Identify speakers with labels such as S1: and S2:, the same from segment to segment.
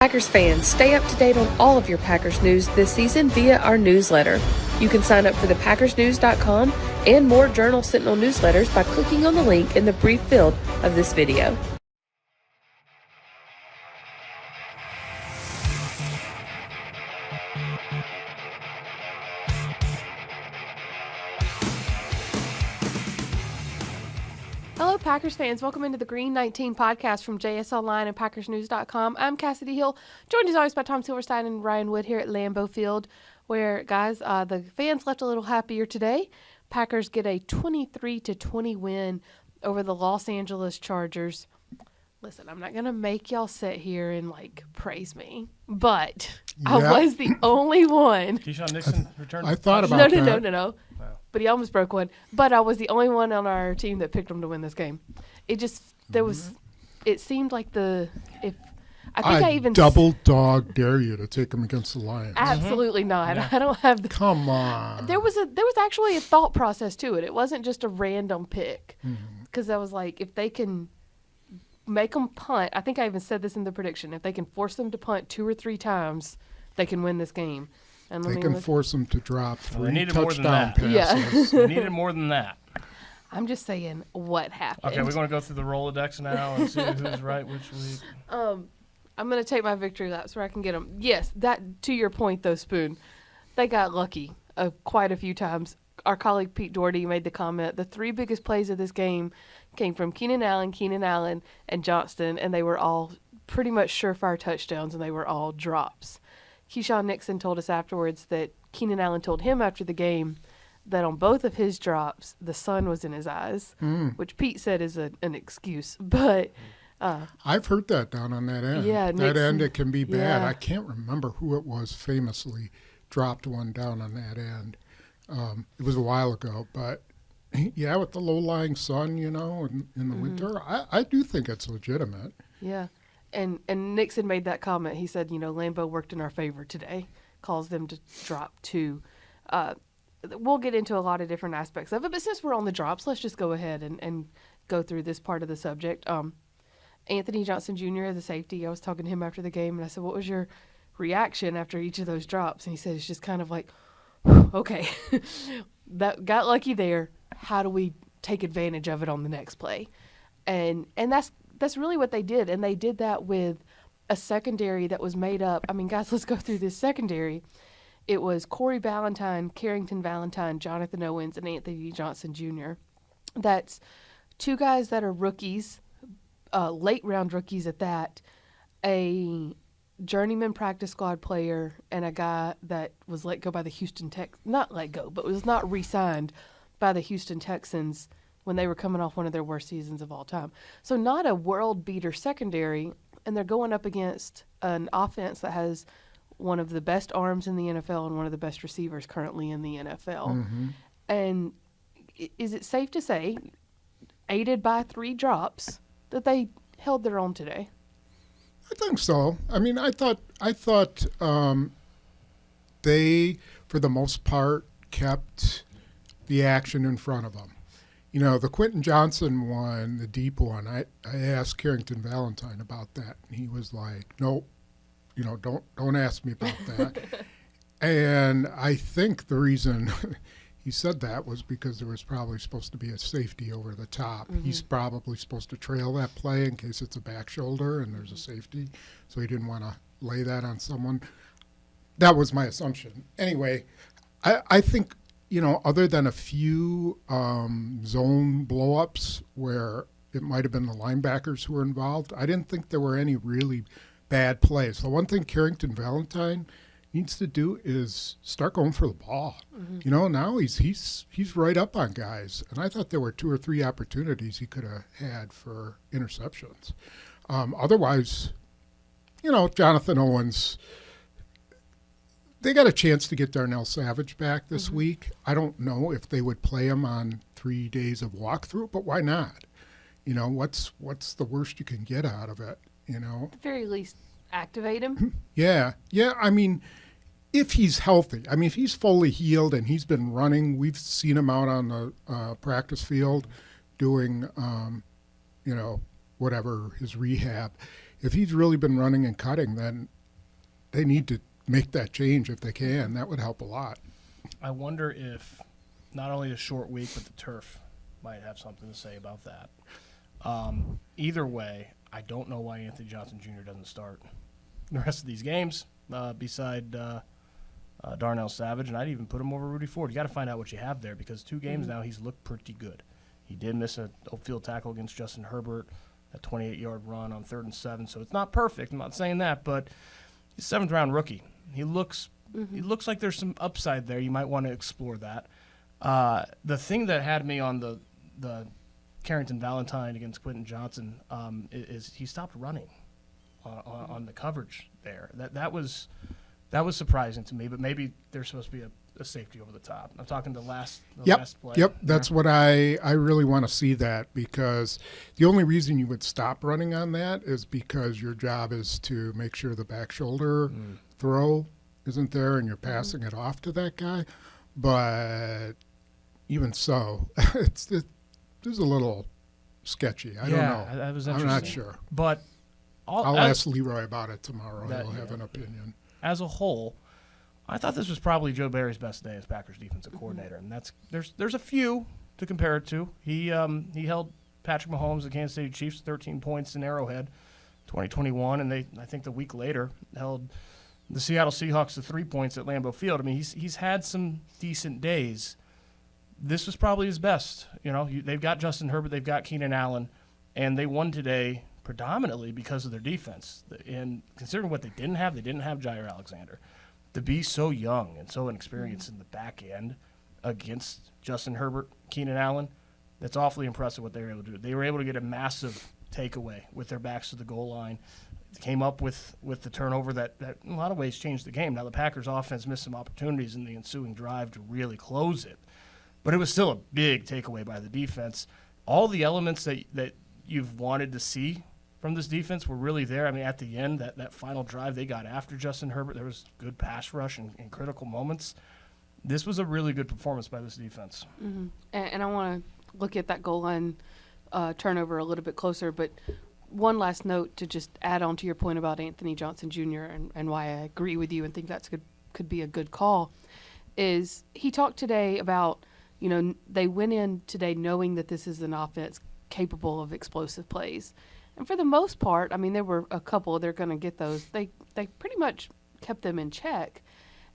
S1: Packers fans, stay up to date on all of your Packers news this season via our newsletter. You can sign up for the PackersNews.com and more Journal Sentinel newsletters by clicking on the link in the brief field of this video. Hello, Packers fans. Welcome into the Green 19 podcast from JS Online and PackersNews.com. I'm Kassidy Hill, joined as always by Tom Silverstein and Ryan Wood here at Lambeau Field, where, guys, the fans left a little happier today. Packers get a 23-20 win over the Los Angeles Chargers. Listen, I'm not going to make y'all sit here and, praise me, but I was the only one.
S2: Keyshawn Nixon returned.
S3: I thought about that.
S1: No. Wow. But he almost broke one. But I was the only one on our team that picked him to win this game. It seemed like I even
S3: double dog dare you to take him against the Lions.
S1: Absolutely not.
S2: Yeah.
S1: I don't have the.
S3: Come on.
S1: There was actually a thought process to it. It wasn't just a random pick. Because I was like, if they can make them punt, I think I even said this in the prediction, if they can force them to punt 2 or 3 times, they can win this game. And
S3: they can force them to drop 3 touchdown passes.
S1: Yeah.
S2: We needed more than that.
S1: I'm just saying what happened.
S2: Okay, we're going to go through the Rolodex now and see who's right which week.
S1: I'm going to take my victory laps where I can get them. Yes, that to your point, though, Spoon. They got lucky quite a few times. Our colleague Pete Doherty made the comment, the 3 biggest plays of this game came from Keenan Allen, and Johnston, and they were all pretty much surefire touchdowns, and they were all drops. Keyshawn Nixon told us afterwards that Keenan Allen told him after the game that on both of his drops, the sun was in his eyes, which Pete said is an excuse. But
S3: I've heard that down on that end.
S1: Yeah,
S3: that end, it can be bad.
S1: Yeah.
S3: I can't remember who it was famously dropped one down on that end. It was a while ago, but yeah, with the low-lying sun, in the winter, I do think it's legitimate.
S1: Yeah. And Nixon made that comment. He said, Lambeau worked in our favor today, calls them to drop 2. We'll get into a lot of different aspects of it, but since we're on the drops, let's just go ahead and go through this part of the subject. Anthony Johnson Jr., the safety, I was talking to him after the game, and I said, what was your reaction after each of those drops? And he said, it's just kind of like, okay, that got lucky there. How do we take advantage of it on the next play? And that's really what they did, and they did that with a secondary that was made up. I mean, guys, let's go through this secondary. It was Corey Valentine, Carrington Valentine, Jonathan Owens, and Anthony Johnson Jr. That's 2 guys that are rookies, late-round rookies at that, a journeyman practice squad player, and a guy that was let go by the Houston Texans. Not let go, but was not re-signed by the Houston Texans when they were coming off one of their worst seasons of all time. So not a world-beater secondary, and they're going up against an offense that has one of the best arms in the NFL and one of the best receivers currently in the NFL. And is it safe to say, aided by 3 drops, that they held their own today?
S3: I think so. I mean, I thought they, for the most part, kept the action in front of them. The Quentin Johnson one, the deep one, I asked Carrington Valentine about that, and he was like, nope, don't ask me about that. And I think the reason he said that was because there was probably supposed to be a safety over the top. He's probably supposed to trail that play in case it's a back shoulder and there's a safety, so he didn't want to lay that on someone. That was my assumption. Anyway, I think, other than a few zone blow-ups where it might have been the linebackers who were involved, I didn't think there were any really bad plays. The one thing Carrington Valentine needs to do is start going for the ball. Now he's right up on guys, and I thought there were 2 or 3 opportunities he could have had for interceptions. Otherwise, Jonathan Owens, they got a chance to get Darnell Savage back this week. I don't know if they would play him on 3 days of walkthrough, but why not? What's the worst you can get out of it? At
S1: the very least, activate him.
S3: Yeah. I mean, if he's healthy, if he's fully healed and he's been running, we've seen him out on the practice field doing, whatever his rehab. if he's really been running and cutting, then they need to make that change if they can. That would help a lot.
S2: I wonder if not only a short week, but the turf might have something to say about that. Either way, I don't know why Anthony Johnson Jr. doesn't start the rest of these games beside Darnell Savage, and I'd even put him over Rudy Ford. You got to find out what you have there, because 2 games now he's looked pretty good. He did miss a field tackle against Justin Herbert, a 28-yard run on 3rd and 7, so it's not perfect. I'm not saying that, but he's a 7th-round rookie. He looks like there's some upside there. You might want to explore that. The thing that had me on the Carrington Valentine against Quentin Johnson is he stopped running on the coverage there. That was surprising to me, but maybe there's supposed to be a safety over the top. I'm talking the last play.
S3: Yep, that's what I really want to see that, because the only reason you would stop running on that is because your job is to make sure the back shoulder throw isn't there and you're passing it off to that guy. But even so, this is a little sketchy. I don't know.
S2: That was
S3: I'm
S2: interesting.
S3: not sure.
S2: But
S3: I'll ask Leroy about it tomorrow. He'll have an opinion.
S2: As a whole, I thought this was probably Joe Barry's best day as Packers defensive coordinator, and there's a few to compare it to. He held Patrick Mahomes, the Kansas City Chiefs, 13 points in Arrowhead, 2021, and I think the week later held the Seattle Seahawks to 3 points at Lambeau Field. I mean, he's had some decent days. This was probably his best. They've got Justin Herbert, they've got Keenan Allen, and they won today predominantly because of their defense. And considering what they didn't have Jair Alexander. To be so young and so inexperienced in the back end against Justin Herbert, Keenan Allen, that's awfully impressive what they were able to do. They were able to get a massive takeaway with their backs to the goal line. They came up with the turnover that in a lot of ways changed the game. Now, the Packers offense missed some opportunities in the ensuing drive to really close it, but it was still a big takeaway by the defense. All the elements that you've wanted to see from this defense were really there. I mean, at the end, that final drive they got after Justin Herbert, there was good pass rush in critical moments. This was a really good performance by this defense.
S1: Mm-hmm. And I want to look at that goal line turnover a little bit closer, but one last note to just add on to your point about Anthony Johnson Jr. and why I agree with you and think that's could be a good call, is he talked today about, they went in today knowing that this is an offense capable of explosive plays. And for the most part, I mean, there were a couple, they're going to get those. They pretty much kept them in check.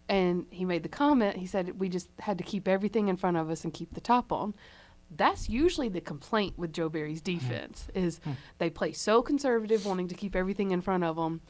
S1: And he made the comment, he said, we just had to keep everything in front of us and keep the top on. That's usually the complaint with Joe Barry's defense, is they play so conservative, wanting to keep everything in front of them.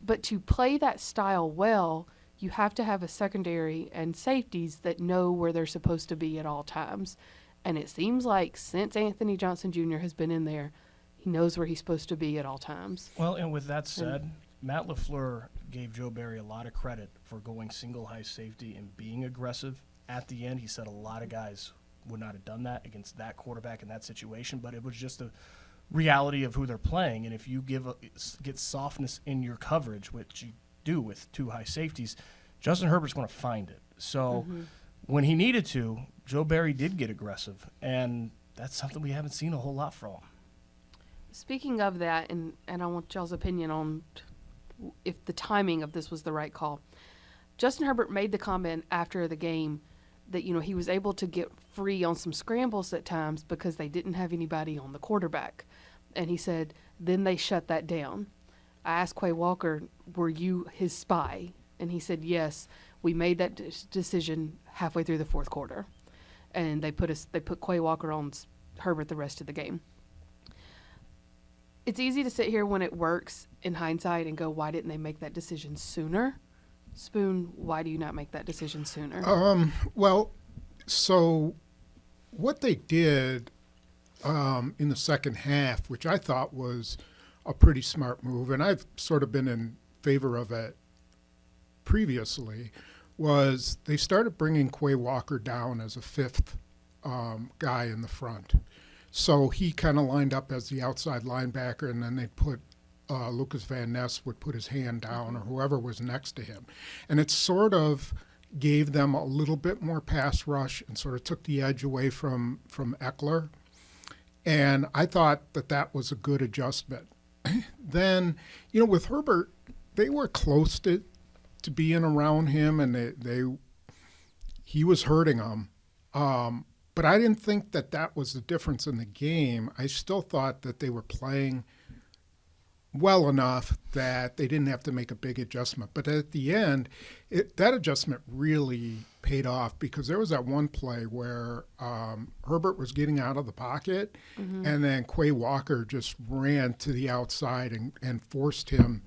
S1: But to play that style well, you have to have a secondary and safeties that know where they're supposed to be at all times. And it seems like since Anthony Johnson Jr. has been in there, he knows where he's supposed to be at all times.
S2: Well, and with that said, Matt LaFleur gave Joe Barry a lot of credit for going single high safety and being aggressive at the end. He said a lot of guys would not have done that against that quarterback in that situation, but it was just the reality of who they're playing. And if you get softness in your coverage, which you do with 2 high safeties, Justin Herbert's going to find it. So when he needed to, Joe Barry did get aggressive, and that's something we haven't seen a whole lot from him.
S1: Speaking of that, and I want y'all's opinion on if the timing of this was the right call. Justin Herbert made the comment after the game that, he was able to get free on some scrambles at times because they didn't have anybody on the quarterback. And he said, then they shut that down. I asked Quay Walker, were you his spy? And he said, yes, we made that decision halfway through the 4th quarter. And they put Quay Walker on Herbert the rest of the game. It's easy to sit here when it works in hindsight and go, why didn't they make that decision sooner? Spoon, why do you not make that decision sooner?
S3: Well, so what they did in the second half, which I thought was a pretty smart move, and I've sort of been in favor of it previously, was they started bringing Quay Walker down as a 5th guy in the front. So he kind of lined up as the outside linebacker, and then they'd put Lucas Van Ness would put his hand down, or whoever was next to him. And it sort of gave them a little bit more pass rush and sort of took the edge away from Eckler. And I thought that was a good adjustment. then, with Herbert, they were close to being around him, and he was hurting them. But I didn't think that was the difference in the game. I still thought that they were playing well enough that they didn't have to make a big adjustment. But at the end, that adjustment really paid off, because there was that one play where Herbert was getting out of the pocket, and then Quay Walker just ran to the outside and forced him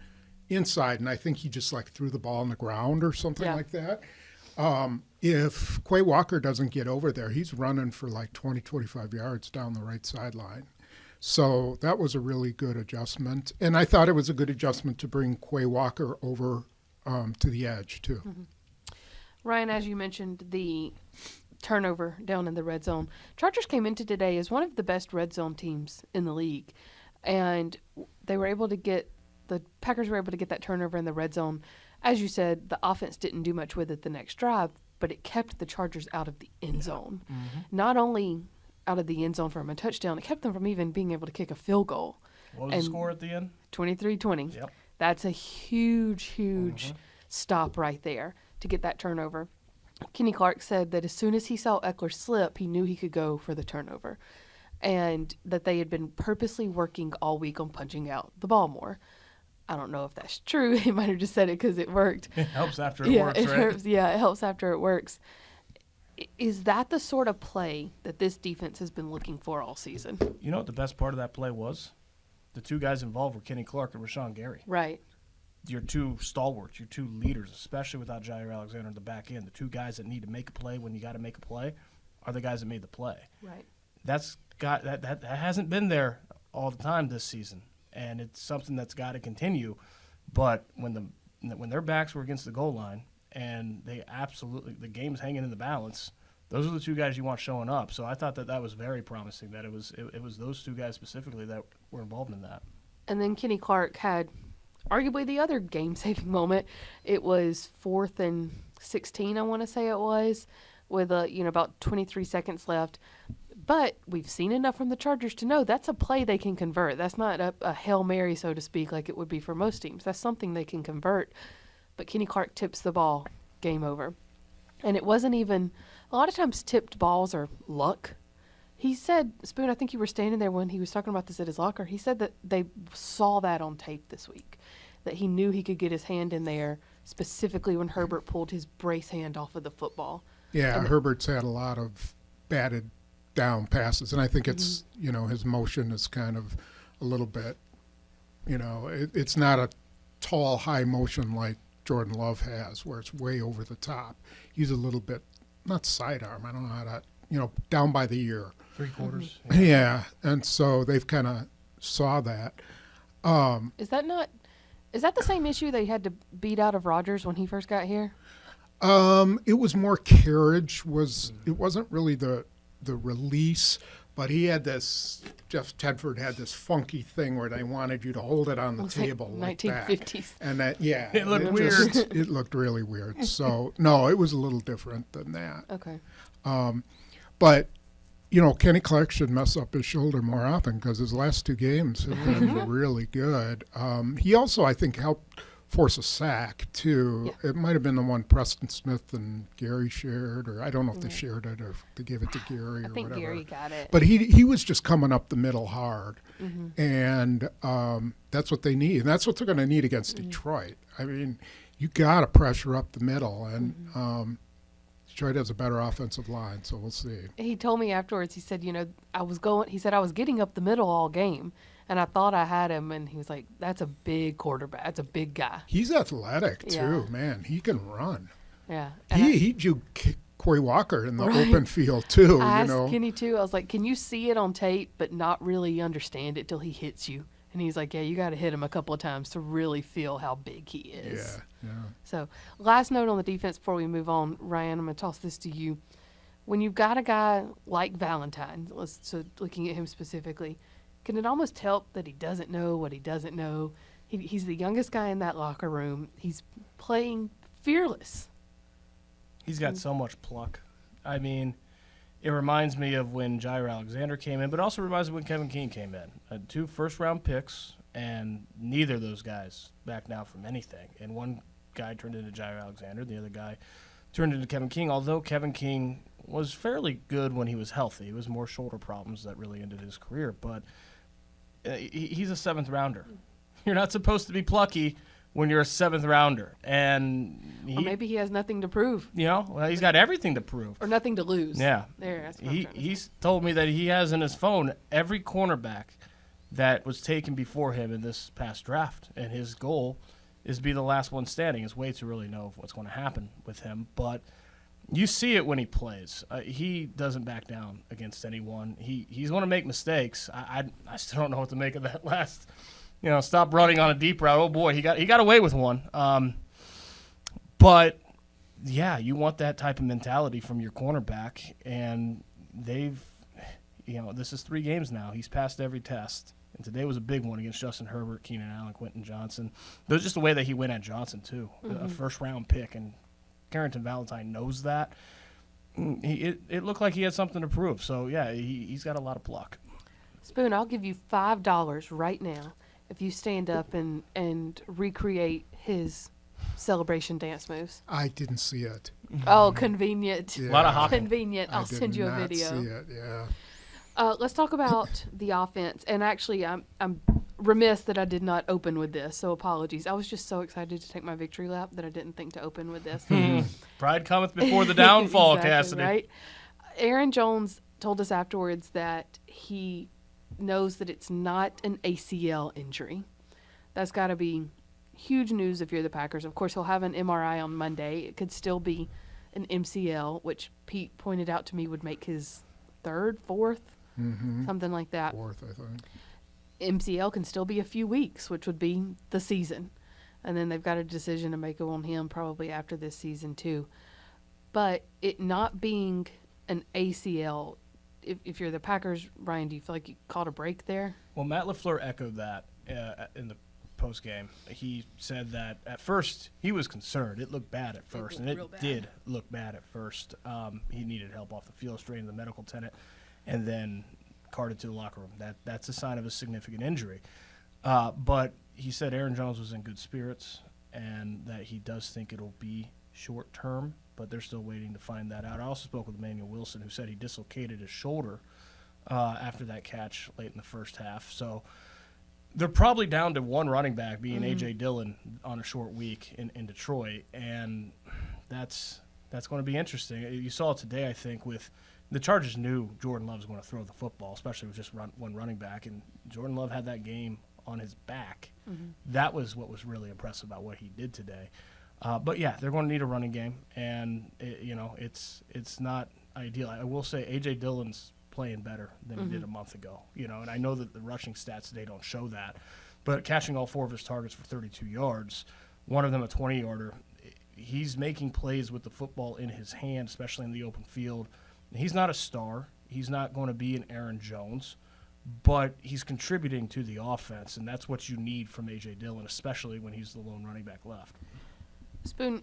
S3: inside. And I think he just threw the ball on the ground or something like that. If Quay Walker doesn't get over there, he's running for 20, 25 yards down the right sideline. So that was a really good adjustment. And I thought it was a good adjustment to bring Quay Walker over to the edge, too.
S1: Ryan, as you mentioned, the turnover down in the red zone. Chargers came into today as one of the best red zone teams in the league. And they were able to the Packers were able to get that turnover in the red zone. As you said, the offense didn't do much with it the next drive, but it kept the Chargers out of the end zone. Not only out of the end zone from a touchdown, it kept them from even being able to kick a field goal.
S2: What was the score at the end?
S1: 23-20.
S2: Yep.
S1: That's a huge stop right there to get that turnover. Kenny Clark said that as soon as he saw Eckler slip, he knew he could go for the turnover, and that they had been purposely working all week on punching out the ball more. I don't know if that's true. He might have just said it because it worked.
S2: It helps after it works, right?
S1: It helps after it works. Is that the sort of play that this defense has been looking for all season?
S2: You know what the best part of that play was? The two guys involved were Kenny Clark and Rashawn Gary.
S1: Right.
S2: Your two stalwarts, your two leaders, especially without Jair Alexander at the back end, the two guys that need to make a play when you got to make a play are the guys that made the play.
S1: Right.
S2: That hasn't been there all the time this season, and it's something that's got to continue. But when their backs were against the goal line and the game's hanging in the balance, those are the two guys you want showing up. So I thought that was very promising, that it was those two guys specifically that were involved in that. And
S1: then Kenny Clark had arguably the other game-saving moment. It was 4th and 16, I want to say it was, with about 23 seconds left. But we've seen enough from the Chargers to know that's a play they can convert. That's not a Hail Mary, so to speak, like it would be for most teams. That's something they can convert. But Kenny Clark tips the ball, game over. And it wasn't even – a lot of times tipped balls are luck. He said, Spoon, I think you were standing there when he was talking about this at his locker. He said that they saw that on tape this week, that he knew he could get his hand in there, specifically when Herbert pulled his brace hand off of the football.
S3: Yeah, Herbert's had a lot of batted down passes, and I think it's, his motion is kind of a little bit, it's not a tall, high motion like Jordan Love has, where it's way over the top. He's a little bit, not sidearm, I don't know how to, down by the ear.
S2: 3/4.
S3: Yeah, and so they've kind of saw that.
S1: Is that the same issue they had to beat out of Rodgers when he first got here?
S3: It was more carriage. It wasn't really the release, but he had this. Jeff Tedford had this funky thing where they wanted you to hold it on the table like
S1: 1950s.
S3: That. And
S2: it looked weird.
S3: It looked really weird. So no, it was a little different than that.
S1: Okay.
S3: But Kenny Clark should mess up his shoulder more often, because his last two games have been really good. He also, I think, helped force a sack, too. Yeah. It might have been the one Preston Smith and Gary shared, or I don't know if they shared it or if they gave it to Gary or whatever.
S1: I think Gary got it.
S3: But he was just coming up the middle hard, and that's what they need. And that's what they're going to need against Detroit. I mean, you got to pressure up the middle, and Detroit has a better offensive line, so we'll see.
S1: He told me afterwards, he said, I was getting up the middle all game, and I thought I had him, and he was like, that's a big quarterback. That's a big guy.
S3: He's athletic, too, man. He can run.
S1: Yeah.
S3: He juked Quay Walker in the open field, too.
S1: I asked Kenny, too. I was like, can you see it on tape but not really understand it till he hits you? And he's like, yeah, you got to hit him a couple of times to really feel how big he is.
S3: Yeah.
S1: So, last note on the defense before we move on, Ryan, I'm going to toss this to you. When you've got a guy like Valentine, so looking at him specifically, can it almost help that he doesn't know what he doesn't know? He's the youngest guy in that locker room. He's playing fearless.
S2: He's got so much pluck. I mean, it reminds me of when Jair Alexander came in, but also reminds me when Kevin King came in. 2 first-round picks, and neither of those guys backed down from anything. And one guy turned into Jair Alexander, the other guy turned into Kevin King, although Kevin King was fairly good when he was healthy. It was more shoulder problems that really ended his career, but he's a 7th rounder. You're not supposed to be plucky when you're a 7th rounder. And
S1: or maybe he has nothing to prove.
S2: Well, he's got everything to prove.
S1: Or nothing to lose.
S2: Yeah.
S1: That's what I'm trying to say.
S2: He's told me that he has in his phone every cornerback that was taken before him in this past draft, and his goal is to be the last one standing. It's way too early to know what's going to happen with him, but you see it when he plays. He doesn't back down against anyone. He's going to make mistakes. I still don't know what to make of that last, stop running on a deep route. Oh boy, he got away with one. But yeah, you want that type of mentality from your cornerback, and they've, this is 3 games now. He's passed every test. And today was a big one against Justin Herbert, Keenan Allen, Quentin Johnson. That was just the way that he went at Johnson, too. A first-round pick, and Carrington Valentine knows that. It looked like he had something to prove. So, yeah, he's got a lot of pluck.
S1: Spoon, I'll give you $5 right now if you stand up and recreate his celebration dance moves.
S3: I didn't see it.
S1: Oh, convenient.
S3: Yeah.
S2: A lot of hopping.
S1: Convenient. I'll send you a video.
S3: I did not see it, yeah.
S1: Let's talk about the offense. And actually, I'm remiss that I did not open with this, so apologies. I was just so excited to take my victory lap that I didn't think to open with this.
S2: Pride cometh before the downfall,
S1: Exactly,
S2: Kassidy.
S1: right? Aaron Jones told us afterwards that he knows that it's not an ACL injury. That's got to be huge news if you're the Packers. Of course, he'll have an MRI on Monday. It could still be an MCL, which Pete pointed out to me would make his 3rd, 4th, something like that.
S3: 4th, I think.
S1: MCL can still be a few weeks, which would be the season. And then they've got a decision to make on him probably after this season too. But it not being an ACL, if you're the Packers, Ryan, do you feel like you caught a break there?
S2: Well, Matt LaFleur echoed that in the postgame. He said that at first he was concerned. It looked bad at first, and it did look bad at first. He needed help off the field, straight into the medical tent, and then carted to the locker room. That's a sign of a significant injury. But he said Aaron Jones was in good spirits and that he does think it'll be short term, but they're still waiting to find that out. I also spoke with Emanuel who said he dislocated his shoulder after that catch late in the first half. So they're probably down to one running back, being A.J. Dillon, on a short week in Detroit, and that's going to be interesting. You saw it today, I think, with the Chargers knew Jordan Love was going to throw the football, especially with just one running back, and Jordan Love had that game on his back. That was what was really impressive about what he did today. But yeah, they're going to need a running game, and it's not ideal. I will say A.J. Dillon's playing better than he did a month ago, and I know that the rushing stats today don't show that, but catching all 4 of his targets for 32 yards, one of them a 20-yarder, he's making plays with the football in his hand, especially in the open field. He's not a star. He's not going to be an Aaron Jones, but he's contributing to the offense, and that's what you need from A.J. Dillon, especially when he's the lone running back left.
S1: Spoon,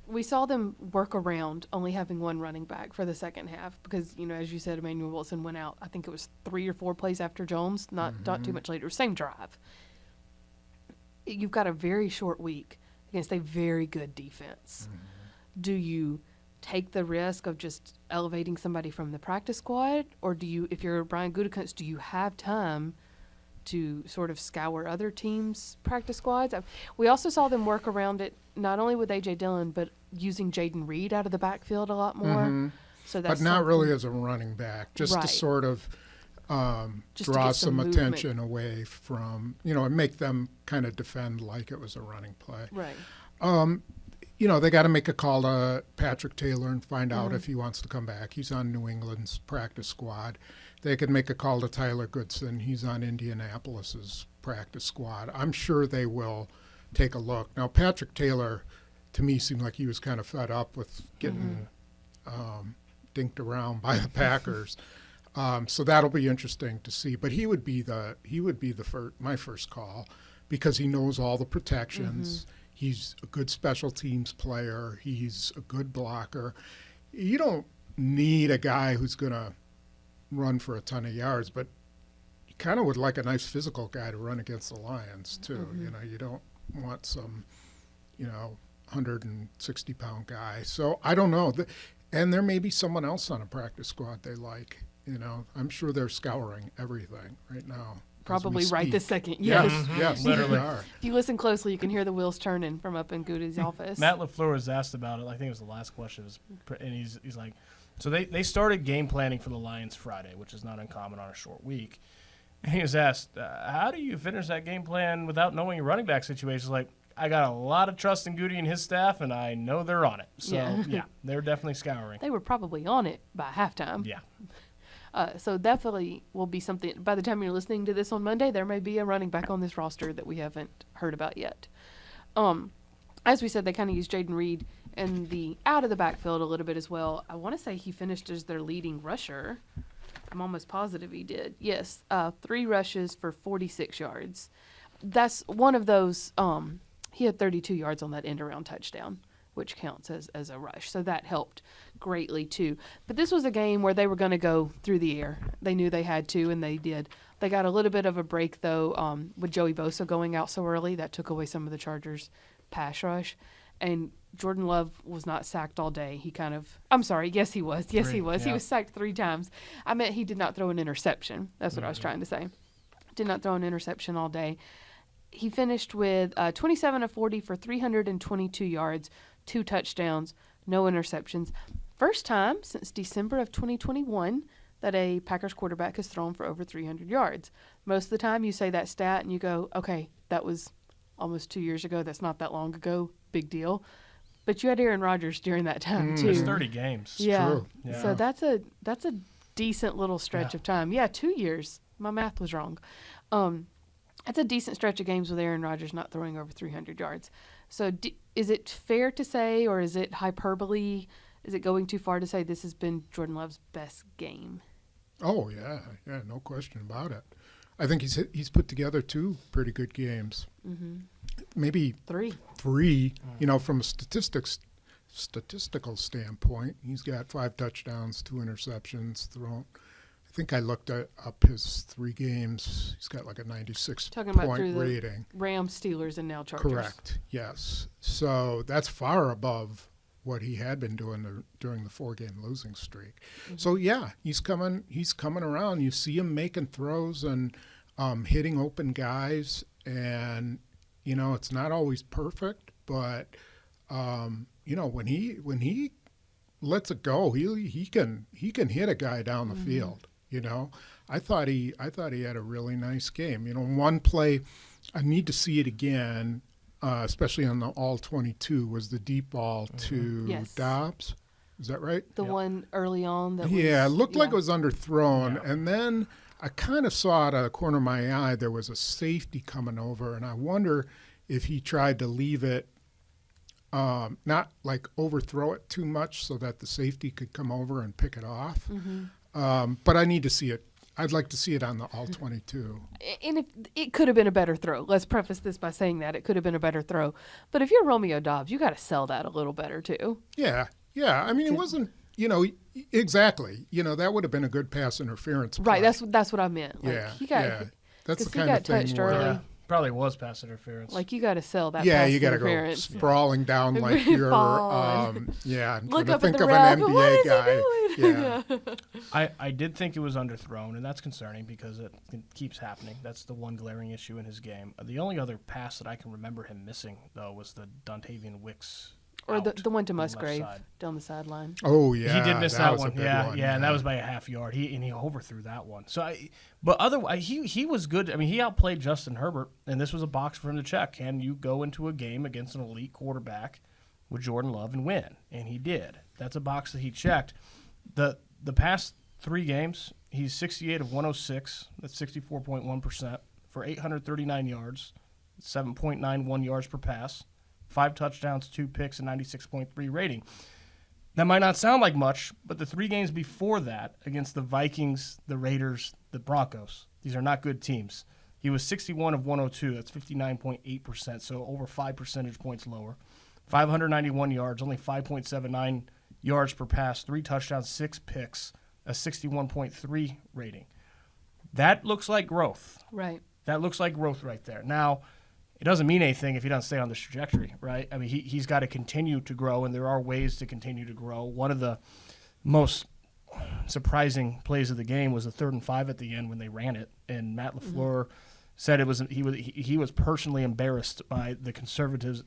S1: we saw them work around only having one running back for the second half because, as you said, Emanuel Wilson went out. I think it was 3 or 4 plays after Jones, not too much later. Same drive. You've got a very short week against a very good defense. Do you take the risk of just elevating somebody from the practice squad, or do you, if you're Brian Gutekunst, do you have time to sort of scour other teams' practice squads? We also saw them work around it not only with A.J. Dillon, but using Jayden Reed out of the backfield a lot more. So that's
S3: but not really as a running back, just
S1: Right.
S3: to sort of
S1: Just to
S3: draw
S1: get
S3: some
S1: movement.
S3: attention away from, and make them kind of defend like it was a running play.
S1: Right.
S3: They got to make a call to Patrick Taylor and find out if he wants to come back. He's on New England's practice squad. They could make a call to Tyler Goodson. He's on Indianapolis's practice squad. I'm sure they will take a look. Now, Patrick Taylor, to me, seemed like he was kind of fed up with getting dinked around by the Packers. So that'll be interesting to see. But he would be my first call because he knows all the protections. He's a good special teams player. He's a good blocker. You don't need a guy who's going to run for a ton of yards, but you kind of would like a nice physical guy to run against the Lions too. You know, you don't want some, 160-pound guy. So I don't know. And there may be someone else on a practice squad they like. I'm sure they're scouring everything right now.
S1: Probably right this second.
S3: Yes,
S1: Yes.
S3: yes,
S2: Literally.
S3: they are.
S1: If you listen closely, you can hear the wheels turning from up in Goody's office.
S2: Matt LaFleur was asked about it. I think it was the last question. And he's like, so they started game planning for the Lions Friday, which is not uncommon on a short week. And he was asked, how do you finish that game plan without knowing your running back situation? He's like, I got a lot of trust in Goody and his staff, and I know they're on it. So, yeah they're definitely scouring.
S1: They were probably on it by halftime.
S2: Yeah.
S1: So definitely will be something. By the time you're listening to this on Monday, there may be a running back on this roster that we haven't heard about yet. As we said, they kind of used Jayden Reed in the out of the backfield a little bit as well. I want to say he finished as their leading rusher. I'm almost positive he did. Yes, 3 rushes for 46 yards. That's one of those. He had 32 yards on that end around touchdown, which counts as a rush. So that helped greatly too. But this was a game where they were going to go through the air. They knew they had to, and they did. They got a little bit of a break, though, with Joey Bosa going out so early. That took away some of the Chargers' pass rush. And Jordan Love was not sacked all day. I'm sorry, yes, he was. Yes, he was.
S2: Yeah.
S1: He was sacked 3 times. I meant he did not throw an interception. That's what I was trying to say. Did not throw an interception all day. He finished with 27 of 40 for 322 yards, 2 touchdowns, no interceptions. First time since December of 2021 that a Packers quarterback has thrown for over 300 yards. Most of the time you say that stat and you go, okay, that was almost 2 years ago. That's not that long ago. Big deal. But you had Aaron Rodgers during that time, too.
S2: It's 30 games.
S1: Yeah.
S3: True.
S2: Yeah.
S1: So that's a decent little stretch of time. Yeah, 2 years. My math was wrong. That's a decent stretch of games with Aaron Rodgers not throwing over 300 yards. So is it fair to say, or is it hyperbole? Is it going too far to say this has been Jordan Love's best game?
S3: Oh, yeah, no question about it. I think he's put together 2 pretty good games. Maybe
S1: 3.
S3: 3, from a statistical standpoint. He's got 5 touchdowns, 2 interceptions thrown. I think I looked up his 3 games. He's got like a 96
S1: Talking about
S3: point
S1: through the
S3: rating.
S1: Rams, Steelers, and now Chargers.
S3: Correct. Yes. So that's far above what he had been doing during the 4-game losing streak. So yeah, he's coming around. You see him making throws and hitting open guys, and it's not always perfect, but when he lets it go, he can hit a guy down the field. I thought he had a really nice game. One play, I need to see it again, especially on the all 22, was the deep ball to Dobbs. Is that right?
S1: The one early on that
S3: it looked like it
S1: was
S3: was underthrown,
S2: Yeah.
S3: and then I kind of saw out of the corner of my eye there was a safety coming over, and I wonder if he tried to leave it, not like overthrow it too much so that the safety could come over and pick it off. But I need to see it. I'd like to see it on the all 22.
S1: And if it could have been a better throw. Let's preface this by saying that it could have been a better throw. But if you're Romeo Dobbs, you got to sell that a little better too.
S3: Yeah. I mean, it wasn't. Exactly. That would have been a good pass interference play.
S1: Right. That's what I meant. Like,
S3: Yeah.
S1: You got,
S3: yeah. That's the
S1: he
S3: kind
S1: got
S3: of thing
S1: touched
S3: where.
S1: early.
S2: Probably was pass interference.
S1: Like you got to sell that.
S3: Yeah,
S1: pass
S3: you got to go
S1: interference.
S3: sprawling down like you're.
S1: Falling.
S3: I'm
S1: Look
S3: trying
S1: up
S3: to
S1: at
S3: think
S1: the
S3: of
S1: ref.
S3: an
S1: What is
S3: NBA
S1: he
S3: guy.
S1: doing?
S3: Yeah.
S2: I did think it was underthrown, and that's concerning because it keeps happening. That's the one glaring issue in his game. The only other pass that I can remember him missing, though, was the Dontavian Wicks
S1: Or
S2: out
S1: the one to
S2: on the left
S1: Musgrave
S2: side.
S1: down the sideline.
S3: Oh yeah,
S2: He did miss that
S3: was a
S2: one.
S3: big
S2: Yeah,
S3: one.
S2: and that was by a half yard. He overthrew that one. So, but otherwise, he was good. I mean, he outplayed Justin Herbert, and this was a box for him to check. Can you go into a game against an elite quarterback with Jordan Love and win? And he did. That's a box that he checked. The past 3 games, he's 68 of 106. That's 64.1% for 839 yards, 7.91 yards per pass. 5 touchdowns, 2 picks, and 96.3 rating. That might not sound like much, but the 3 games before that against the Vikings, the Raiders, the Broncos, these are not good teams. He was 61 of 102. That's 59.8%, so over 5 percentage points lower. 591 yards, only 5.79 yards per pass, 3 touchdowns, 6 picks, a 61.3 rating. That looks like growth.
S1: Right.
S2: That looks like growth right there. Now, it doesn't mean anything if he doesn't stay on this trajectory, right? I mean, he's got to continue to grow, and there are ways to continue to grow. One of the most surprising plays of the game was the 3rd and 5 at the end when they ran it, and Matt LaFleur said he was personally embarrassed by the Conservatives'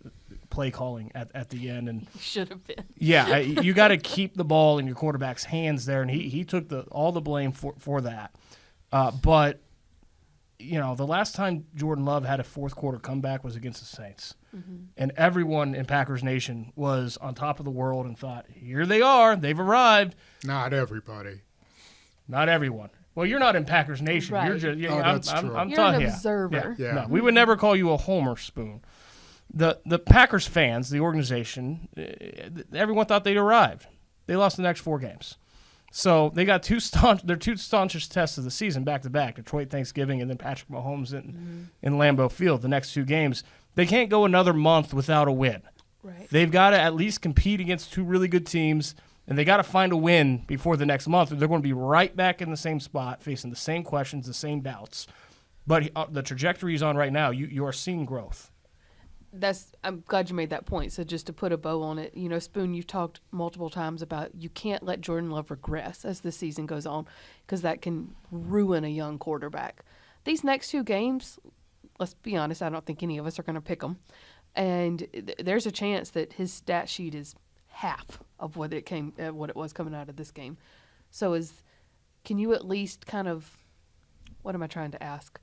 S2: play calling at the end, and
S1: He should have been.
S2: yeah, you got to keep the ball in your quarterback's hands there, and he took all the blame for that. But you know, the last time Jordan Love had a fourth quarter comeback was against the Saints, and everyone in Packers Nation was on top of the world and thought, "Here they are, they've arrived."
S3: Not everybody.
S2: Not everyone. Well, you're not in Packers Nation.
S1: Right.
S2: You're just.
S3: Oh, that's true.
S2: I'm
S1: You're
S2: telling
S1: an
S2: you.
S1: observer.
S3: Yeah.
S2: No, we would never call you a Homer Spoon. The Packers fans, the organization, everyone thought they'd arrived. They lost the next 4 games. So they got their two staunchest tests of the season back to back: Detroit Thanksgiving and then Patrick Mahomes in Lambeau Field. The next 2 games, they can't go another month without a win.
S1: Right.
S2: They've got to at least compete against 2 really good teams, and they got to find a win before the next month. They're going to be right back in the same spot, facing the same questions, the same doubts. But the trajectory he's on right now, you are seeing growth.
S1: I'm glad you made that point. So just to put a bow on it, you know, Spoon, you've talked multiple times about you can't let Jordan Love regress as the season goes on because that can ruin a young quarterback. These next 2 games, let's be honest, I don't think any of us are going to pick them. And there's a chance that his stat sheet is half of what it was coming out of this game. So can you at least kind of, what am I trying to ask?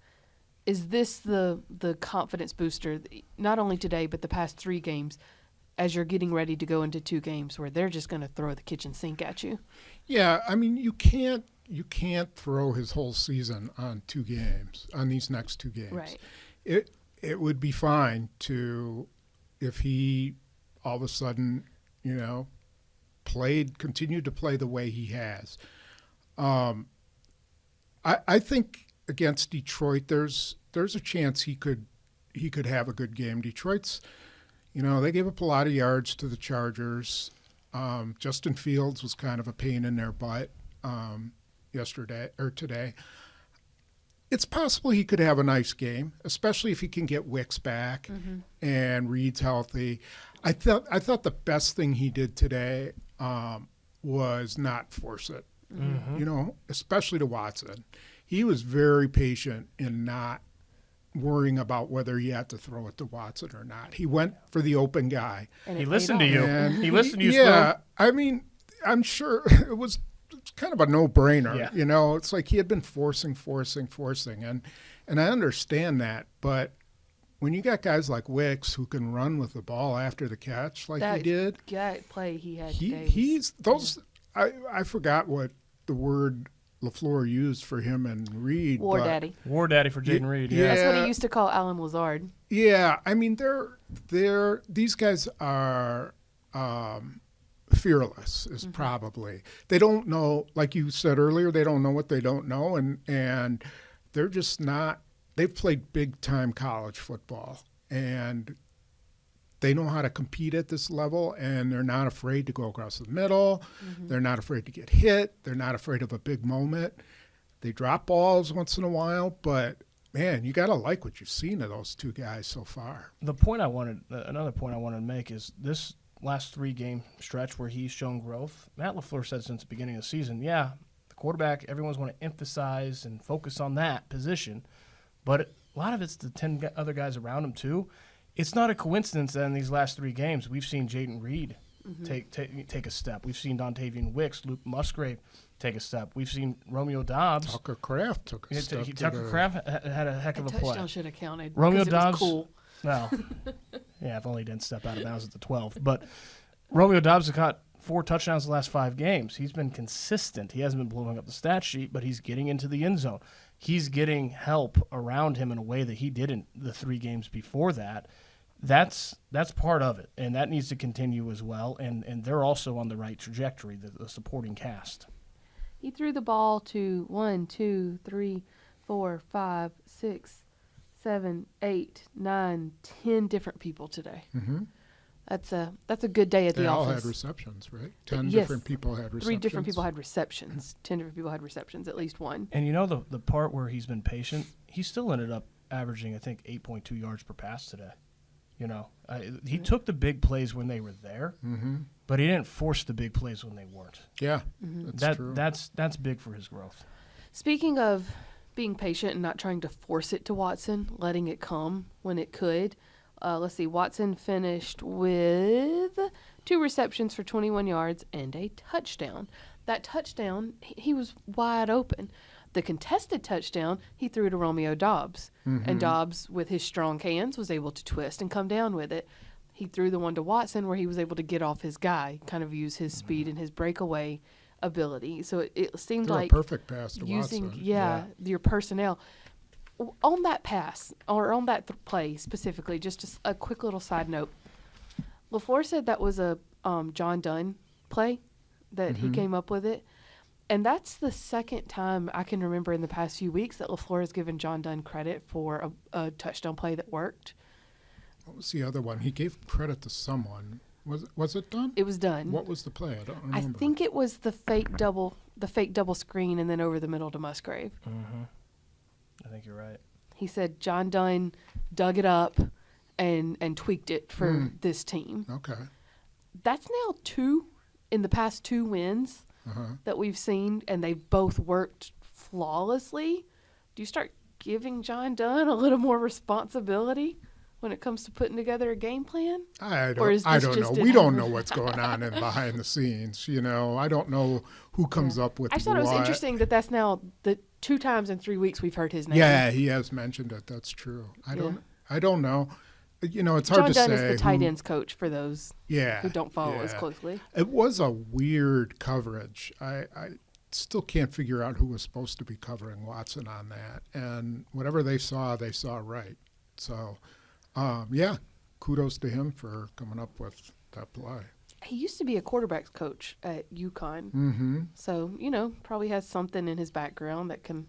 S1: Is this the confidence booster, not only today, but the past 3 games, as you're getting ready to go into 2 games where they're just going to throw the kitchen sink at you?
S3: Yeah, I mean, you can't throw his whole season on 2 games, on these next 2 games.
S1: Right.
S3: It would be fine if he all of a sudden, you know, continued to play the way he has. I think against Detroit, there's a chance he could have a good game. Detroit's, you know, they gave up a lot of yards to the Chargers. Justin Fields was kind of a pain in their butt today. It's possible he could have a nice game, especially if he can get Wicks back and Reed's healthy. I thought the best thing he did today was not force it. You know, especially to Watson. He was very patient in not worrying about whether he had to throw it to Watson or not. He went for the open guy.
S1: And
S2: He
S1: it
S2: listened to
S1: paid
S2: you.
S1: off.
S3: And
S2: He listened to you,
S3: Yeah,
S2: Spoon.
S3: I mean, I'm sure it's kind of a no-brainer.
S2: Yeah.
S3: You know, it's like he had been forcing, and I understand that, but when you got guys like Wicks who can run with the ball after the catch like he did,
S1: That play he had today.
S3: he's those. I forgot what the word LaFleur used for him and Reed.
S1: War
S3: but
S1: Daddy.
S2: War Daddy for Jayden Reed.
S3: Yeah.
S1: That's what he used to call Alan Lazard.
S3: Yeah, I mean these guys are fearless is probably. They don't know, like you said earlier, they don't know what they don't know, and they're just not. They've played big time college football, and they know how to compete at this level, and they're not afraid to go across the middle. They're not afraid to get hit. They're not afraid of a big moment. They drop balls once in a while, but man, you got to like what you've seen of those 2 guys so far.
S2: Another point I wanted to make is this last 3-game stretch where he's shown growth. Matt LaFleur said since the beginning of the season, the quarterback, everyone's going to emphasize and focus on that position, but a lot of it's the 10 other guys around him too. It's not a coincidence that in these last 3 games we've seen Jayden Reed take a step. We've seen Dontavian Wicks, Luke Musgrave take a step. We've seen Romeo Dobbs.
S3: Tucker Kraft took a step.
S2: Tucker Kraft had a heck of a play.
S1: Touchdown should have counted.
S2: Romeo
S1: because it was
S2: Dobbs.
S1: cool.
S2: Well, yeah, if only he didn't step out of bounds at the 12. But Romeo Dobbs has caught 4 touchdowns the last 5 games. He's been consistent. He hasn't been blowing up the stat sheet, but he's getting into the end zone. He's getting help around him in a way that he didn't the 3 games before that. That's part of it, and that needs to continue as well. And they're also on the right trajectory, the supporting cast.
S1: He threw the ball to 1, 2, 3, 4, 5, 6, 7, 8, 9, 10 different people today. That's a good day at
S3: They
S1: the
S3: all
S1: office.
S3: had receptions, right? 10
S1: Yes.
S3: different people had receptions.
S1: 3 different people had receptions. 10 different people had receptions, at least one.
S2: And you know the part where he's been patient, he still ended up averaging, I think, 8.2 yards per pass today. You know, he took the big plays when they were there, but he didn't force the big plays when they weren't.
S3: Yeah, that's true.
S2: That's big for his growth.
S1: Speaking of being patient and not trying to force it to Watson, letting it come when it could. Let's see. Watson finished with 2 receptions for 21 yards and a touchdown. That touchdown, he was wide open. The contested touchdown, he threw to Romeo Doubs. And Doubs, with his strong hands, was able to twist and come down with it. He threw the one to Watson where he was able to get off his guy, kind of use his speed and his breakaway ability. So it seemed
S3: Threw a
S1: like
S3: perfect pass to
S1: using
S3: Watson.
S1: your personnel. On that pass, or on that play specifically, just a quick little side note. LaFleur said that was a John Dunn play, that he came up with it. And that's the second time I can remember in the past few weeks that LaFleur has given John Dunn credit for a touchdown play that worked.
S3: What was the other one? He gave credit to someone. Was it done?
S1: It was done.
S3: What was the play? I don't
S1: I
S3: remember.
S1: think it was the fake double screen and then over the middle to Musgrave.
S2: I think you're right.
S1: He said John Dunn dug it up and tweaked it for this team.
S3: Okay.
S1: That's now 2 in the past 2 wins that we've seen, and they've both worked flawlessly. Do you start giving John Dunn a little more responsibility when it comes to putting together a game plan?
S3: I
S1: Or is
S3: don't
S1: this
S3: know.
S1: just
S3: We
S1: an-
S3: don't know what's going on in behind the scenes. You know, I don't know who comes up with
S1: I just thought it was
S3: what.
S1: interesting that that's now the 2 times in 3 weeks we've heard his name.
S3: Yeah, he has mentioned it. That's true. I don't know. You know, it's hard
S1: John
S3: to
S1: Dunn
S3: say.
S1: is the tight
S3: who-
S1: ends coach for those
S3: Yeah.
S1: who don't follow as
S3: yeah.
S1: closely.
S3: It was a weird coverage. I still can't figure out who was supposed to be covering Watson on that. And whatever they saw right. So, yeah, kudos to him for coming up with that play.
S1: He used to be a quarterbacks coach at UConn. So, probably has something in his background that can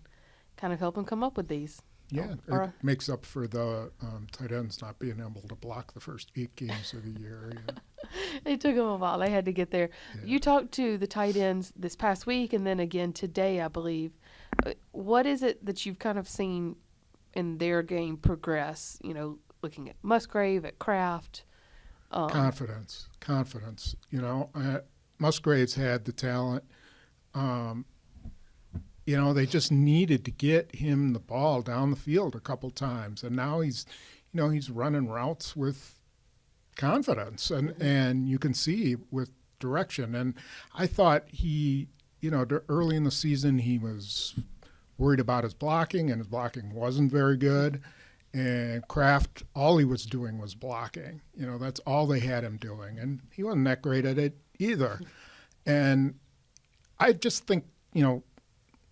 S1: kind of help him come up with these.
S3: Yeah,
S1: Or-
S3: it makes up for the tight ends not being able to block the first 8 games of the year. Yeah.
S1: It took them a while. They had to get there.
S3: Yeah.
S1: You talked to the tight ends this past week and then again today, I believe. What is it that you've kind of seen in their game progress, looking at Musgrave, at Kraft?
S3: Confidence. You know, Musgrave's had the talent. They just needed to get him the ball down the field a couple times, and now he's running routes with confidence, and you can see with direction. And I thought he, early in the season he was worried about his blocking, and his blocking wasn't very good. And Kraft, all he was doing was blocking. That's all they had him doing, and he wasn't that great at it either. And I just think,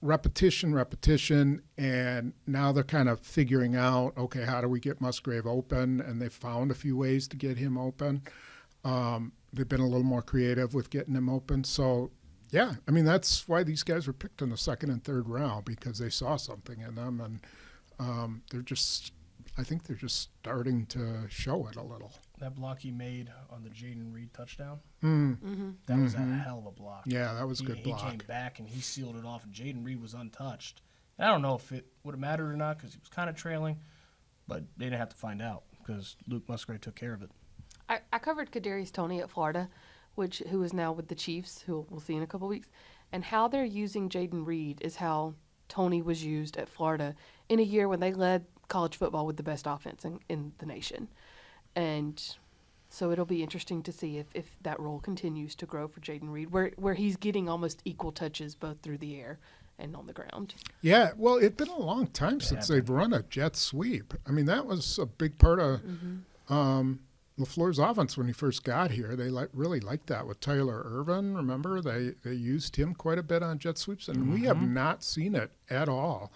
S3: repetition, and now they're kind of figuring out, okay, how do we get Musgrave open? And they found a few ways to get him open. They've been a little more creative with getting him open. So, yeah, I mean, that's why these guys were picked in the 2nd and 3rd round, because they saw something in them, and I think they're just starting to show it a little.
S2: That block he made on the Jayden Reed touchdown, that was a hell of a block.
S3: Yeah, that was a good block.
S2: He came back and he sealed it off, and Jayden Reed was untouched. And I don't know if it would have mattered or not because he was kind of trailing, but they didn't have to find out because Luke Musgrave took care of it.
S1: I covered Kadarius Toney at Florida, who is now with the Chiefs, who we'll see in a couple weeks. And how they're using Jayden Reed is how Toney was used at Florida in a year when they led college football with the best offense in the nation. And so it'll be interesting to see if that role continues to grow for Jayden Reed, where he's getting almost equal touches both through the air and on the ground.
S3: Yeah, well, it's been a long time since they've run a jet sweep. I mean, that was a big part of LaFleur's offense when he first got here. They really liked that with Tyler Ervin. Remember, they used him quite a bit on jet sweeps, and we have not seen it at all.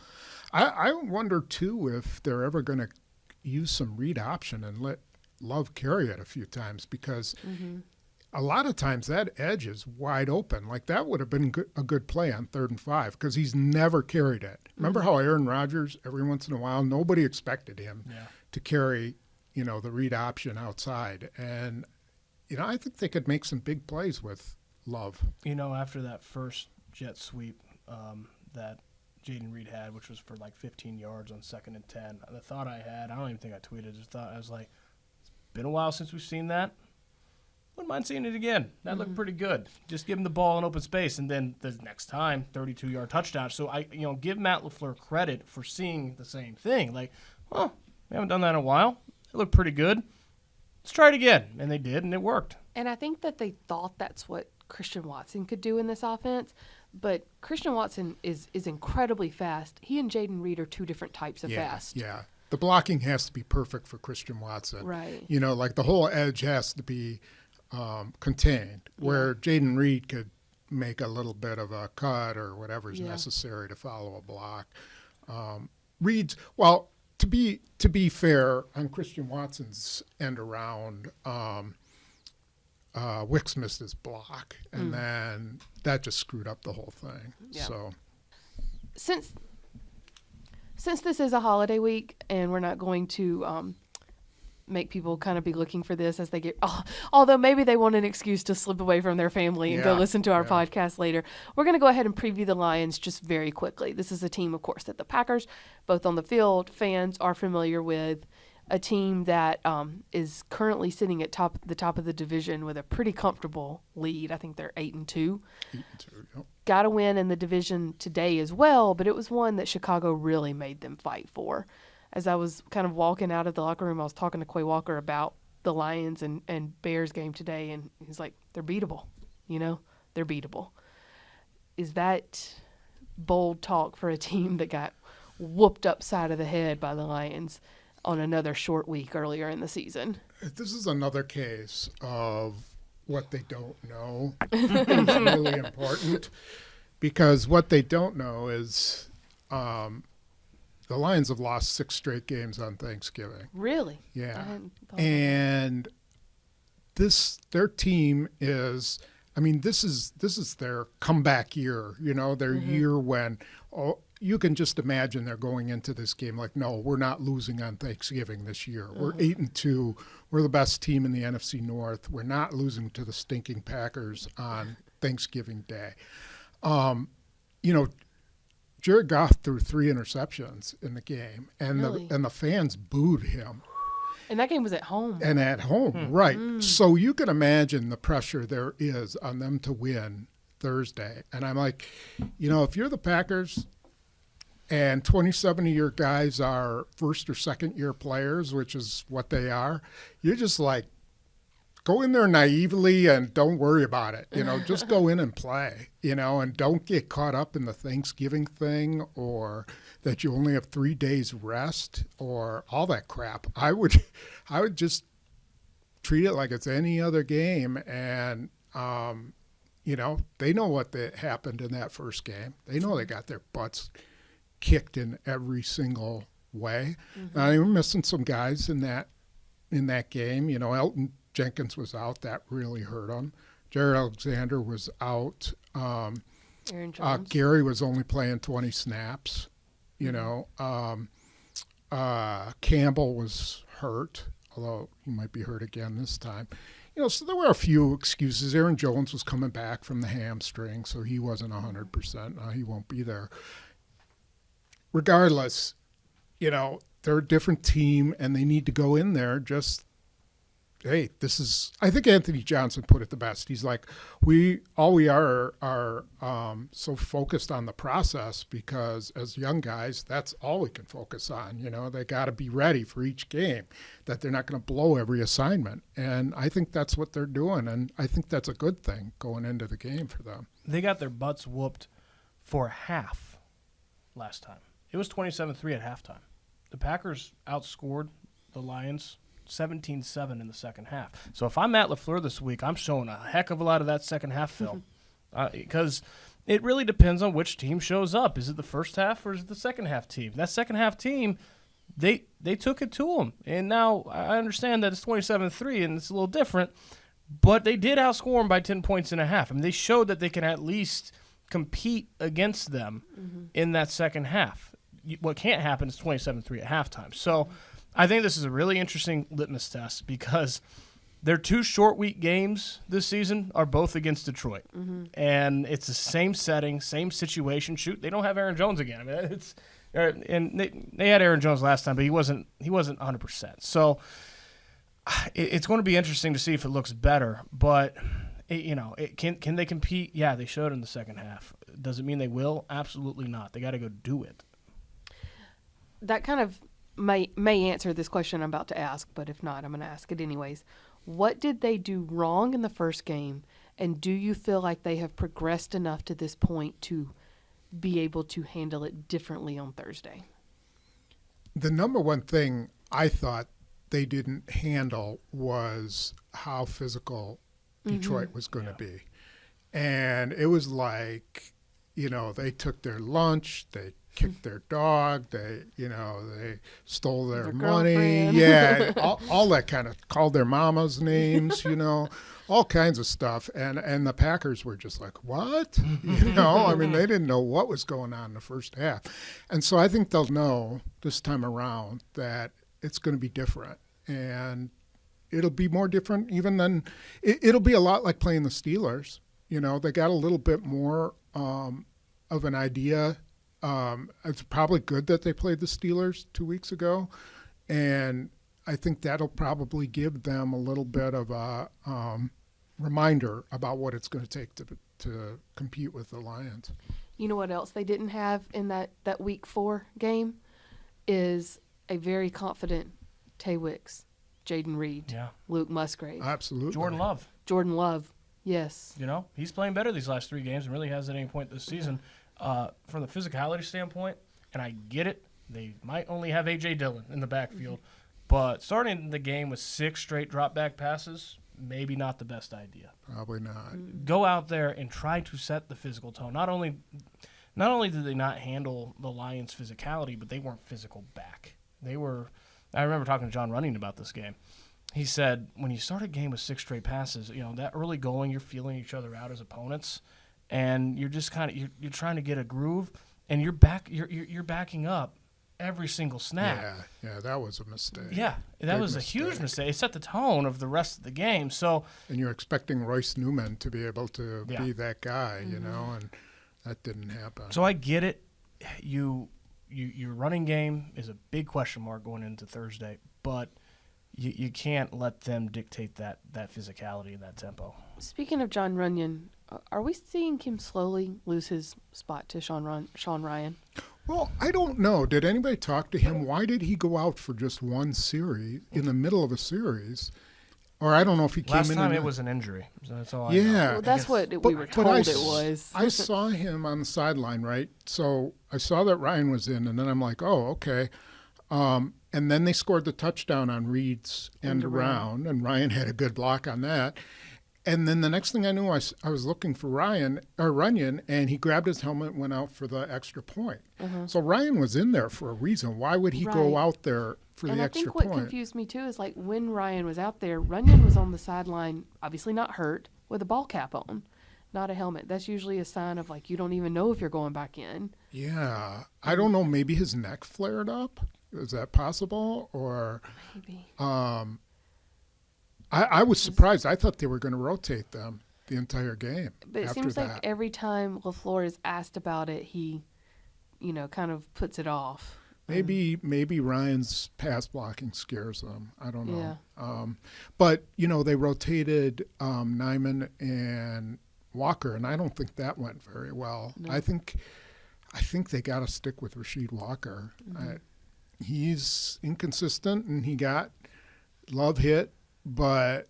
S3: I wonder, too, if they're ever going to use some read option and let Love carry it a few times, because a lot of times that edge is wide open. Like, that would have been a good play on 3rd and 5 because he's never carried it. Remember how Aaron Rodgers, every once in a while, nobody expected him to carry, the read option outside. And, I think they could make some big plays with Love.
S2: After that first jet sweep that Jayden Reed had, which was for like 15 yards on 2nd and 10, the thought I had, I don't even think I tweeted, I was like, it's been a while since we've seen that. Wouldn't mind seeing it again. That looked pretty good. Just give him the ball in open space, and then the next time, 32-yard touchdown. So I, give Matt LaFleur credit for seeing the same thing. Like, we haven't done that in a while. It looked pretty good. Let's try it again, and they did, and it worked.
S1: And I think that they thought that's what Christian Watson could do in this offense, but Christian Watson is incredibly fast. He and Jayden Reed are two different types of fast.
S3: Yeah, the blocking has to be perfect for Christian Watson.
S1: Right.
S3: Like the whole edge has to be contained, where Jayden Reed could make a little bit of a cut or whatever's necessary to follow a block. Reed's, well, to be fair, on Christian Watson's end around, Wicks missed his block, and then that just screwed up the whole thing.
S1: Yeah.
S3: So
S1: Since this is a holiday week, and we're not going to make people kind of be looking for this as they get, although maybe they want an excuse to slip away from their family and go listen to our podcast later, we're going to go ahead and preview the Lions just very quickly. This is a team, of course, that the Packers, both on the field, fans are familiar with. A team that is currently sitting at the top of the division with a pretty comfortable lead. I think they're 8-2.
S3: 8-2, yep.
S1: Got a win in the division today as well, but it was one that Chicago really made them fight for. As I was kind of walking out of the locker room, I was talking to Quay Walker about the Lions and Bears game today, and he's like, they're beatable. They're beatable. Is that bold talk for a team that got whooped upside of the head by the Lions on another short week earlier in the season?
S3: This is another case of what they don't know. It's really important, because what they don't know is the Lions have lost 6 straight games on Thanksgiving.
S1: Really?
S3: Yeah.
S1: I hadn't thought
S3: And their team is, this is their comeback year, their year when you can just imagine they're going into this game like, no, we're not losing on Thanksgiving this year. We're 8-2. We're the best team in the NFC North. We're not losing to the stinking Packers on Thanksgiving Day. Jared Goff threw 3 interceptions in the game, and
S1: Really?
S3: the fans booed him.
S1: And that game was at home.
S3: And at home, right. So you can imagine the pressure there is on them to win Thursday. And I'm like, if you're the Packers and 27 of your guys are first or second year players, which is what they are, you're just like, go in there naively and don't worry about it. Just go in and play, and don't get caught up in the Thanksgiving thing, or that you only have 3 days rest, or all that crap. I would just treat it like it's any other game. And, they know what happened in that first game. They know they got their butts kicked in every single way. Now, they were missing some guys in that game. Elton Jenkins was out. That really hurt him. Jared Alexander was out.
S1: Aaron Jones.
S3: Gary was only playing 20 snaps. Campbell was hurt, although he might be hurt again this time. So there were a few excuses. Aaron Jones was coming back from the hamstring, so he wasn't 100%. He won't be there. Regardless, they're a different team, and they need to go in there just, hey, I think Anthony Johnson put it the best. He's like, we are so focused on the process, because as young guys, that's all we can focus on. They got to be ready for each game, that they're not going to blow every assignment. And I think that's what they're doing, and I think that's a good thing going into the game for them.
S2: They got their butts whooped for half last time. It was 27-3 at halftime. The Packers outscored the Lions 17-7 in the second half. So if I'm Matt LaFleur this week, I'm showing a heck of a lot of that second half film, because it really depends on which team shows up. Is it the first half or is it the second half team? That second half team, they took it to them. And now I understand that it's 27-3 and it's a little different, but they did outscore them by 10 points and a half. They showed that they can at least compete against them in that second half. What can't happen is 27-3 at halftime. So I think this is a really interesting litmus test, because Their 2 short week games this season are both against Detroit. And it's the same setting, same situation. Shoot, they don't have Aaron Jones again. I mean, it's and they had Aaron Jones last time, but he wasn't 100%. So it's going to be interesting to see if it looks better. But can they compete? Yeah, they showed in the second half. Does it mean they will? Absolutely not. They got to go do it.
S1: That kind of may answer this question I'm about to ask, but if not, I'm going to ask it anyways. What did they do wrong in the first game, and do you feel like they have progressed enough to this point to be able to handle it differently on Thursday?
S3: The number one thing I thought they didn't handle was how physical Detroit was going to be. And it was like, they took their lunch, they kicked their dog, they stole their money.
S1: Girlfriend.
S3: Yeah, all that kind of, called their mamas names, all kinds of stuff. And the Packers were just like, what? I mean, they didn't know what was going on in the first half. And so I think they'll know this time around that it's going to be different. And it'll be more different even than, it'll be a lot like playing the Steelers. They got a little bit more of an idea. It's probably good that they played the Steelers 2 weeks ago, and I think that'll probably give them a little bit of a reminder about what it's going to take to compete with the Lions.
S1: You know what else they didn't have in that Week 4 game is a very confident Tay Wicks, Jayden Reed, Luke Musgrave.
S3: Absolutely.
S2: Jordan Love.
S1: Yes.
S2: He's playing better these last 3 games and really hasn't at any point this season. From the physicality standpoint, and I get it, they might only have A.J. Dillon in the backfield, but starting the game with 6 straight drop-back passes, maybe not the best idea.
S3: Probably not.
S2: Go out there and try to set the physical tone. Not only did they not handle the Lions' physicality, but they weren't physical back. I remember talking to John Running about this game. He said, when you start a game with 6 straight passes, that early going, you're feeling each other out as opponents. And you're just you're trying to get a groove, and you're backing up every single snap.
S3: Yeah, that was a mistake.
S2: Yeah, that was a huge mistake. It set the tone of the rest of the game. So,
S3: and you're expecting Royce Newman to be able to be that guy, and that didn't happen.
S2: So I get it. Your running game is a big question mark going into Thursday, but you can't let them dictate that physicality and that tempo.
S1: Speaking of John Runyon, are we seeing him slowly lose his spot to Sean Ryan?
S3: Well, I don't know. Did anybody talk to him? Why did he go out for just one series in the middle of a series? Or I don't know if he came in.
S2: Last time it was an injury. So that's all I
S3: know.
S1: Well, that's what we were told it was.
S3: I saw him on the sideline, right? So I saw that Ryan was in, and then I'm like, oh, okay. And then they scored the touchdown on Reed's end around, and Ryan had a good block on that. And then the next thing I knew, I was looking for Runyon, and he grabbed his helmet and went out for the extra point. So Ryan was in there for a reason. Why would he go out there for the extra point?
S1: And I think what confused me, too, is like when Ryan was out there, Runyon was on the sideline, obviously not hurt, with a ball cap on, not a helmet. That's usually a sign of like you don't even know if you're going back in.
S3: Yeah. I don't know. Maybe his neck flared up. Is that possible? Or
S1: maybe.
S3: I was surprised. I thought they were going to rotate them the entire game.
S1: But it seems like every time LaFleur is asked about it, he, kind of puts it off.
S3: Maybe Ryan's pass blocking scares them. I don't know.
S1: Yeah.
S3: But they rotated Nyman and Walker, and I don't think that went very well. No. I think they got to stick with Rasheed Walker. He's inconsistent, and he got Love hit. But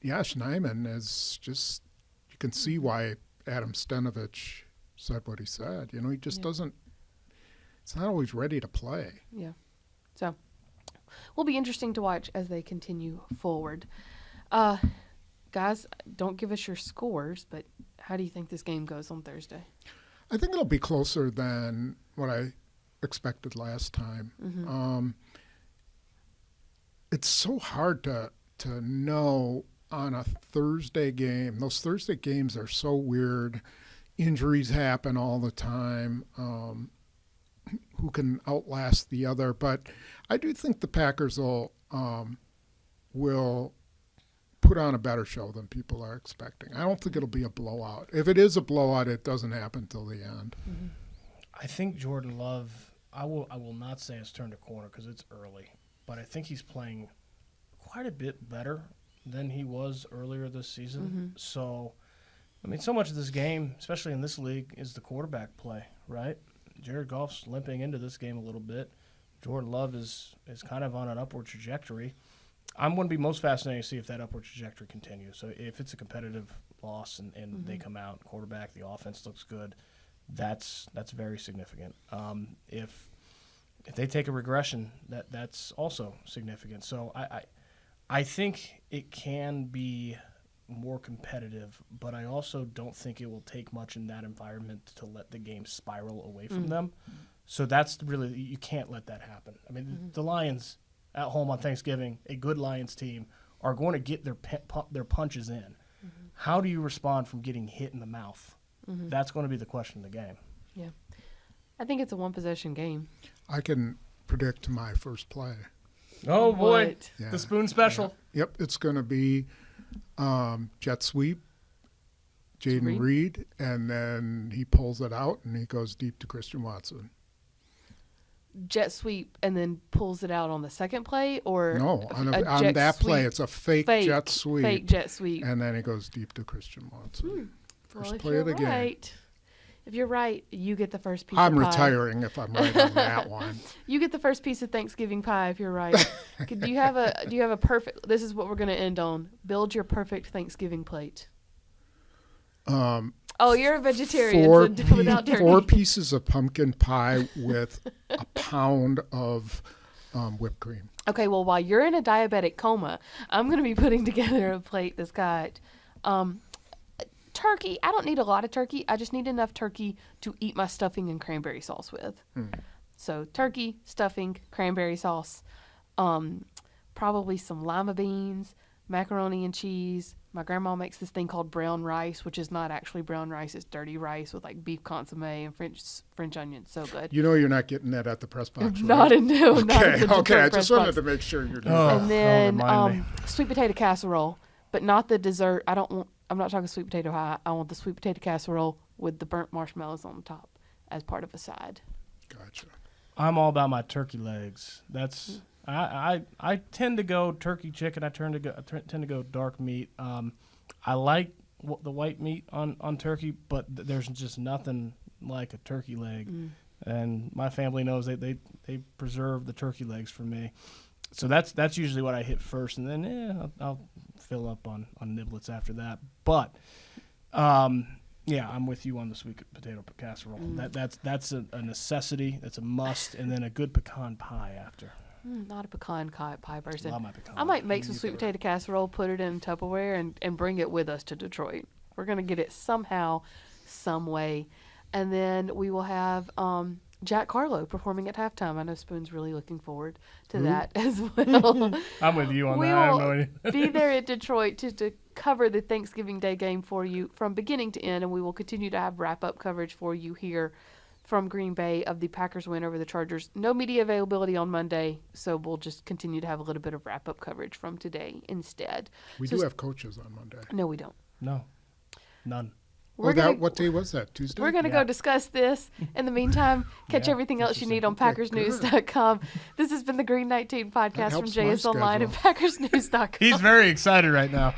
S3: Yash Nyman is just, you can see why Adam Stenovich said what he said. He just doesn't, it's not always ready to play.
S1: Yeah. So, will be interesting to watch as they continue forward. Guys, don't give us your scores, but how do you think this game goes on Thursday?
S3: I think it'll be closer than what I expected last time. It's so hard to know on a Thursday game. Those Thursday games are so weird. Injuries happen all the time. Who can outlast the other? But I do think the Packers will put on a better show than people are expecting. I don't think it'll be a blowout. If it is a blowout, it doesn't happen till the end.
S1: Mm-hmm.
S2: I think Jordan Love, I will not say has turned a corner because it's early, but I think he's playing quite a bit better than he was earlier this season.
S1: Mm-hmm.
S2: So, I mean, so much of this game, especially in this league, is the quarterback play, right? Jared Goff's limping into this game a little bit. Jordan Love is kind of on an upward trajectory. I'm going to be most fascinated to see if that upward trajectory continues. So if it's a competitive loss and
S1: Mm-hmm.
S2: they come out, quarterback, the offense looks good, that's very significant. If they take a regression, that's also significant. So I think it can be more competitive, but I also don't think it will take much in that environment to let the game spiral away from them. So that's really, you can't let that happen. I mean, the Lions at home on Thanksgiving, a good Lions team, are going to get their punches in. How do you respond from getting hit in the mouth? That's going to be the question of the game.
S1: Yeah. I think it's a one-possession game.
S3: I can predict my first play.
S2: Oh, boy.
S1: What?
S3: Yeah.
S2: The spoon special.
S3: Yep, it's going to be jet sweep, Jayden Reed, and then he pulls it out and he goes deep to Christian Watson.
S1: Jet sweep and then pulls it out on the second play, or
S3: No, on
S1: jet
S3: that play,
S1: sweep?
S3: it's a fake jet sweep.
S1: Fake jet sweep.
S3: And then he goes deep to Christian Watson. First
S1: Well, if
S3: play
S1: you're
S3: of the game.
S1: right, if you're right, you get the first piece
S3: I'm
S1: of pie.
S3: retiring if I'm right on that one.
S1: You get the first piece of Thanksgiving pie if you're right. Do you have a perfect? This is what we're going to end on. Build your perfect Thanksgiving plate. Oh, you're a vegetarian, so without turkey.
S3: 4 pieces of pumpkin pie with a pound of whipped cream.
S1: Okay, well, while you're in a diabetic coma, I'm going to be putting together a plate that's got turkey. I don't need a lot of turkey. I just need enough turkey to eat my stuffing and cranberry sauce with. So turkey, stuffing, cranberry sauce, probably some lima beans, macaroni and cheese. My grandma makes this thing called brown rice, which is not actually brown rice. It's dirty rice with like beef consomme and French onions. So good.
S3: You know you're not getting that at the press box, right?
S1: Not in no.
S3: Okay,
S1: not in the
S3: okay. I
S1: press
S3: just wanted
S1: box.
S3: to make sure you're doing
S2: Oh.
S3: that.
S1: And then
S2: remind me.
S1: sweet potato casserole, but not the dessert. I'm not talking sweet potato pie. I want the sweet potato casserole with the burnt marshmallows on the top as part of a side.
S3: Gotcha.
S2: I'm all about my turkey legs. That's I tend to go turkey chicken. I tend to go dark meat. I like the white meat on turkey, but there's just nothing like a turkey leg. And my family knows they preserve the turkey legs for me. So that's usually what I hit first, and then I'll fill up on niblets after that. But yeah, I'm with you on the sweet potato casserole. That's a necessity. That's a must, and then a good pecan pie after.
S1: Not a pecan pie person.
S2: Love my pecan.
S1: I might make some sweet potato casserole, put it in Tupperware, and bring it with us to Detroit. We're going to get it somehow, some way. And then we will have Jack Harlow performing at halftime. I know Spoon's really looking forward to that as well.
S2: I'm with you on
S1: We
S2: that. I have no
S1: will
S2: idea.
S1: be there at Detroit to cover the Thanksgiving Day game for you from beginning to end, and we will continue to have wrap-up coverage for you here from Green Bay of the Packers win over the Chargers. No media availability on Monday, so we'll just continue to have a little bit of wrap-up coverage from today instead.
S3: We
S1: So
S3: do have coaches on Monday.
S1: No, we don't.
S2: No, none.
S3: What day was that? Tuesday?
S1: We're going to go discuss this. In the meantime, catch everything else you need on PackersNews.com. This has been the Green 19 podcast from
S3: helps my
S1: JS Online and
S3: schedule.
S1: PackersNews.com.
S2: He's very excited right now.